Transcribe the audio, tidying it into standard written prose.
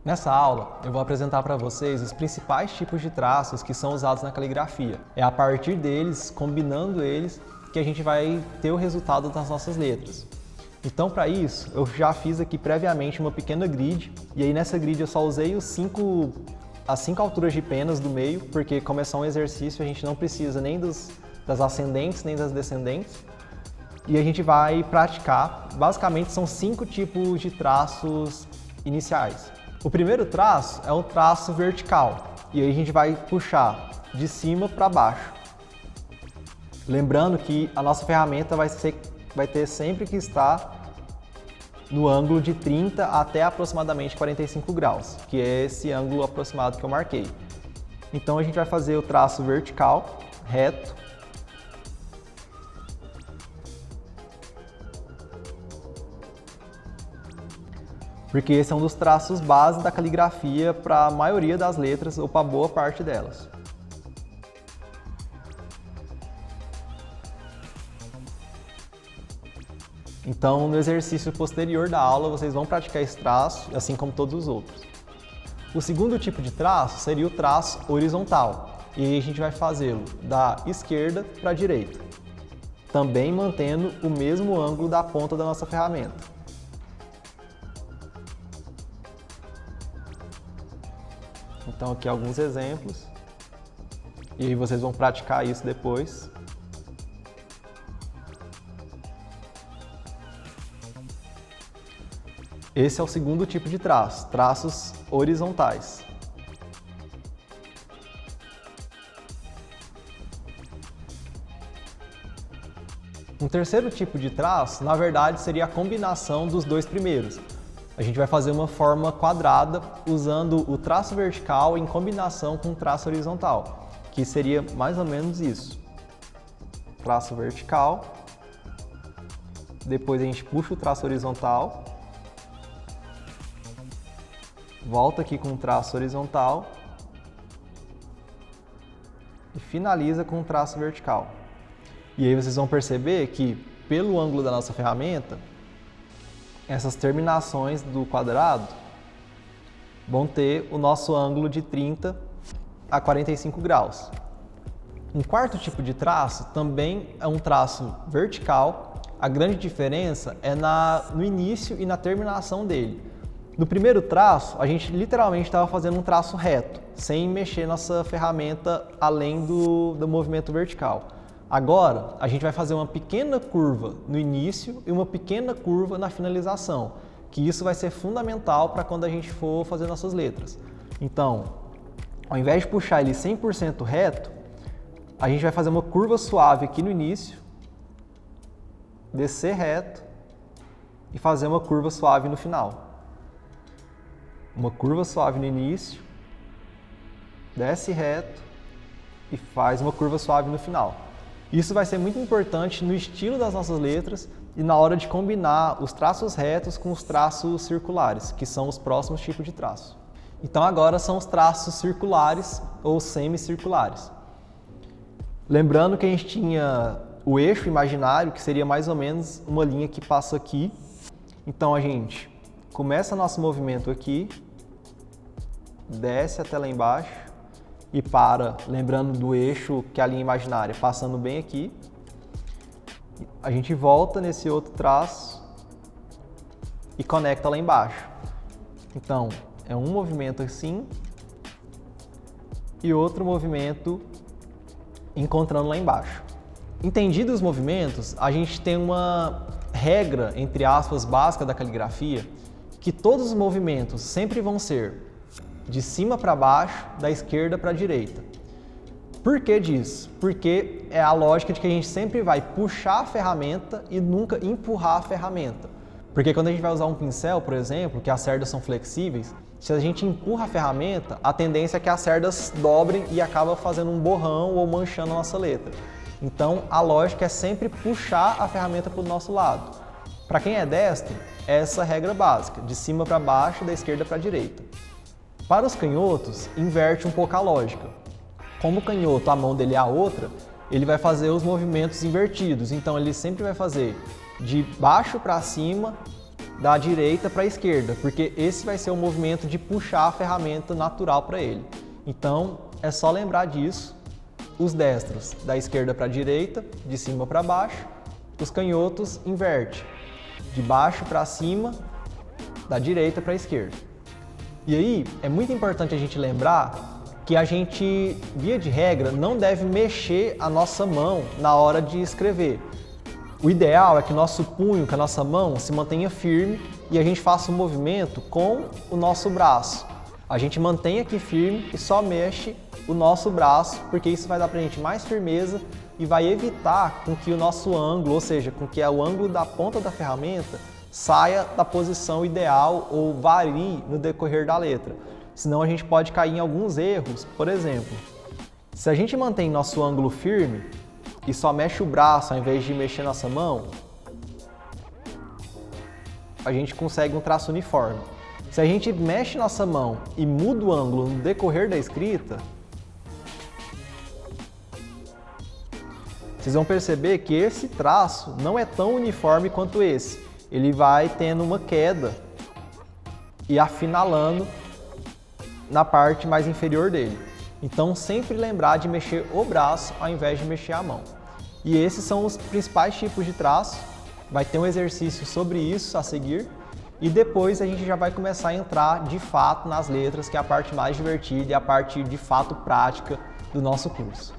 Nessa aula, eu vou apresentar para vocês os principais tipos de traços que são usados na caligrafia. É a partir deles, combinando eles, que a gente vai ter o resultado das nossas letras. Então, para isso, eu já fiz aqui previamente uma pequena grid, e aí nessa grid eu só usei as 5 alturas de penas do meio, porque como é só um exercício, a gente não precisa nem das ascendentes nem das descendentes. E a gente vai praticar, basicamente são 5 tipos de traços iniciais. O primeiro traço é um traço vertical, e aí a gente vai puxar de cima para baixo. Lembrando que a nossa ferramenta vai ter sempre que estar no ângulo de 30 até aproximadamente 45 graus, que é esse ângulo aproximado que eu marquei. Então a gente vai fazer o traço vertical, reto. Porque esse é um dos traços base da caligrafia para a maioria das letras ou para boa parte delas. Então, no exercício posterior da aula, vocês vão praticar esse traço, assim como todos os outros. O segundo tipo de traço seria o traço horizontal, e aí a gente vai fazê-lo da esquerda para a direita, também mantendo o mesmo ângulo da ponta da nossa ferramenta. Então, aqui alguns exemplos, e aí vocês vão praticar isso depois. Esse é o segundo tipo de traço, traços horizontais. Um terceiro tipo de traço, na verdade, seria a combinação dos dois primeiros. A gente vai fazer uma forma quadrada usando o traço vertical em combinação com o traço horizontal, que seria mais ou menos isso. Traço vertical, depois a gente puxa o traço horizontal, volta aqui com o traço horizontal e finaliza com o traço vertical. E aí vocês vão perceber que, pelo ângulo da nossa ferramenta, essas terminações do quadrado vão ter o nosso ângulo de 30 a 45 graus. Um quarto tipo de traço também é um traço vertical. A grande diferença é no início e na terminação dele. No primeiro traço, a gente literalmente estava fazendo um traço reto, sem mexer nossa ferramenta além do movimento vertical. Agora, a gente vai fazer uma pequena curva no início e uma pequena curva na finalização, que isso vai ser fundamental para quando a gente for fazer nossas letras. Então, ao invés de puxar ele 100% reto, a gente vai fazer uma curva suave aqui no início, descer reto e fazer uma curva suave no final. Uma curva suave no início, desce reto e faz uma curva suave no final. Isso vai ser muito importante no estilo das nossas letras e na hora de combinar os traços retos com os traços circulares, que são os próximos tipos de traço. Então agora são os traços circulares ou semicirculares. Lembrando que a gente tinha o eixo imaginário, que seria mais ou menos uma linha que passa aqui. Então a gente começa nosso movimento aqui, desce até lá embaixo e para, lembrando do eixo que é a linha imaginária, passando bem aqui. A gente volta nesse outro traço e conecta lá embaixo. Então, é um movimento assim e outro movimento encontrando lá embaixo. Entendidos os movimentos, a gente tem uma regra, entre aspas, básica da caligrafia, que todos os movimentos sempre vão ser de cima para baixo, da esquerda para a direita. Por que disso? Porque é a lógica de que a gente sempre vai puxar a ferramenta e nunca empurrar a ferramenta. Porque quando a gente vai usar um pincel, por exemplo, que as cerdas são flexíveis, se a gente empurra a ferramenta, a tendência é que as cerdas dobrem e acaba fazendo um borrão ou manchando a nossa letra. Então, a lógica é sempre puxar a ferramenta para o nosso lado. Para quem é destro, é essa regra básica, de cima para baixo, da esquerda para a direita. Para os canhotos, inverte um pouco a lógica. Como o canhoto, a mão dele é a outra, ele vai fazer os movimentos invertidos. Então, ele sempre vai fazer de baixo para cima da direita para a esquerda, porque esse vai ser o movimento de puxar a ferramenta natural para ele. Então, é só lembrar disso. Os destros da esquerda para a direita, de cima para baixo. Os canhotos inverte, de baixo para cima, da direita para a esquerda. E aí, é muito importante a gente lembrar que a gente, via de regra, não deve mexer a nossa mão na hora de escrever. O ideal é que o nosso punho, que a nossa mão se mantenha firme e a gente faça um movimento com o nosso braço. A gente mantém aqui firme e só mexe o nosso braço, porque isso vai dar pra gente mais firmeza e vai evitar com que o nosso ângulo, ou seja, com que o ângulo da ponta da ferramenta saia da posição ideal ou varie no decorrer da letra. Senão a gente pode cair em alguns erros. Por exemplo, se a gente mantém nosso ângulo firme e só mexe o braço ao invés de mexer nossa mão, a gente consegue um traço uniforme. Se a gente mexe nossa mão e muda o ângulo no decorrer da escrita, vocês vão perceber que esse traço não é tão uniforme quanto esse. Ele vai tendo uma queda e afinalando na parte mais inferior dele. Então, sempre lembrar de mexer o braço ao invés de mexer a mão. E esses são os principais tipos de traço. Vai ter um exercício sobre isso a seguir. E depois a gente já vai começar a entrar de fato nas letras, que é a parte mais divertida e a parte de fato prática do nosso curso.